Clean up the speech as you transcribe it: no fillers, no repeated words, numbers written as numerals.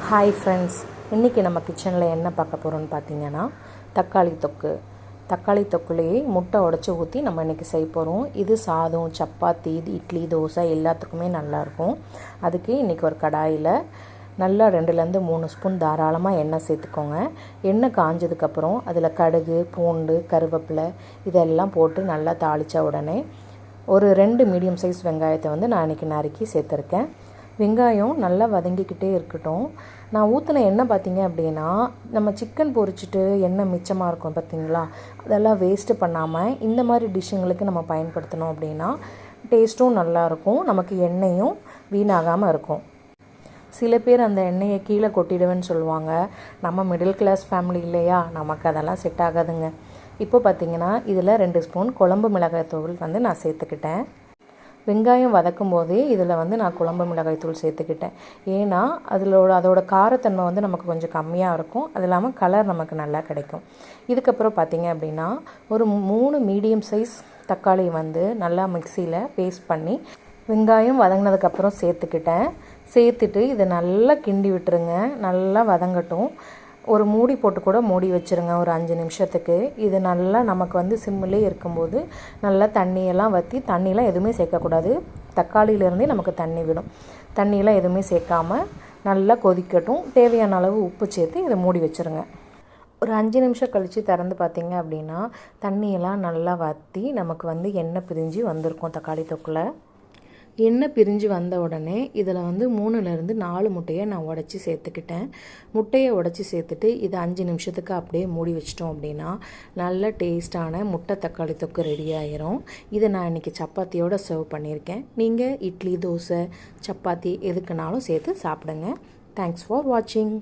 Hi friends, இன்றைக்கி நம்ம கிச்சனில் என்ன பார்க்க போகிறோன்னு பார்த்தீங்கன்னா தக்காளி தொக்குலேயே முட்டை உடச்சி ஊற்றி நம்ம இன்றைக்கி செய்ய போகிறோம். இது சாதம், சப்பாத்தி, இட்லி, தோசை எல்லாத்துக்குமே நல்லாயிருக்கும். அதுக்கு இன்றைக்கி ஒரு கடாயில் நல்லா 2-3 ஸ்பூன் தாராளமாக எண்ணெய் சேர்த்துக்கோங்க. எண்ணெய் காஞ்சதுக்கப்புறம் அதில் கடுகு, பூண்டு, கருவேப்பிலை இதெல்லாம் போட்டு நல்லா தாளித்த உடனே ஒரு 2 மீடியம் சைஸ் வெங்காயத்தை நான் இன்றைக்கி நறுக்கி சேர்த்துருக்கேன். வெங்காயம் நல்லா வதங்கிக்கிட்டே இருக்கட்டும். நான் ஊற்றின எண்ணெய் பார்த்திங்க அப்படின்னா, நம்ம சிக்கன் பொரிச்சிட்டு எண்ணெய் மிச்சமாக இருக்கும் பார்த்திங்களா, அதெல்லாம் வேஸ்ட்டு பண்ணாமல் இந்த மாதிரி டிஷ்ஷுங்களுக்கு நம்ம பயன்படுத்தினோம் அப்படின்னா டேஸ்ட்டும் நல்லாயிருக்கும், நமக்கு எண்ணெயும் வீணாகாமல் இருக்கும். சில பேர் அந்த எண்ணெயை கீழே கொட்டிடுவேன்னு சொல்லுவாங்க. நம்ம மிடில் கிளாஸ் ஃபேமிலி இல்லையா, நமக்கு அதெல்லாம் செட் ஆகாதுங்க. இப்போ பார்த்திங்கன்னா இதில் 2 ஸ்பூன் குழம்பு மிளகாய் தூள் நான் சேர்த்துக்கிட்டேன். வெங்காயம் வதக்கும் போதே இதில் நான் குழம்பு மிளகாய் தூள் சேர்த்துக்கிட்டேன். ஏன்னா அதோட காரத்தன்மை நமக்கு கொஞ்சம் கம்மியாக இருக்கும். அது இல்லாமல் கலர் நமக்கு நல்லா கிடைக்கும். இதுக்கப்புறம் பார்த்திங்க அப்படின்னா ஒரு 3 மீடியம் சைஸ் தக்காளி நல்லா மிக்சியில் பேஸ்ட் பண்ணி வெங்காயம் வதங்கினதுக்கப்புறம் சேர்த்துட்டு இதை நல்லா கிண்டி விட்டுருங்க. நல்லா வதங்கட்டும். ஒரு மூடி போட்டு கூட மூடி வச்சுருங்க ஒரு 5 நிமிஷத்துக்கு. இது நல்லா நமக்கு சிம்மிலே இருக்கும்போது நல்லா தண்ணியெல்லாம் வற்றி, தண்ணியெலாம் எதுவுமே சேர்க்கக்கூடாது, தக்காளியிலேருந்தே நமக்கு தண்ணி விடும். தண்ணியெல்லாம் எதுவுமே சேர்க்காமல் நல்லா கொதிக்கட்டும். தேவையான அளவு உப்பு சேர்த்து இதை மூடி வச்சுருங்க. ஒரு 5 நிமிஷம் கழித்து திறந்து பார்த்திங்க அப்படின்னா தண்ணியெல்லாம் நல்லா வற்றி நமக்கு எண்ணெய் பிரிஞ்சு வந்திருக்கும். தக்காளி தொக்கில் எண்ணெய் பிரிஞ்சு வந்த உடனே இதில் 3-4 முட்டையை நான் உடச்சி சேர்த்துக்கிட்டேன். முட்டையை உடச்சி சேர்த்துட்டு இதை 5 நிமிஷத்துக்கு அப்படியே மூடி வச்சிட்டோம் அப்படின்னா நல்ல டேஸ்டான முட்டை தக்காளி தொக்கு ரெடி ஆகிரும். இதை நான் இன்றைக்கி சப்பாத்தியோடு சர்வ் பண்ணியிருக்கேன். நீங்கள் இட்லி, தோசை, சப்பாத்தி எதுக்குனாலும் சேர்த்து சாப்பிடுங்க. தேங்க்ஸ் ஃபார் வாட்சிங்.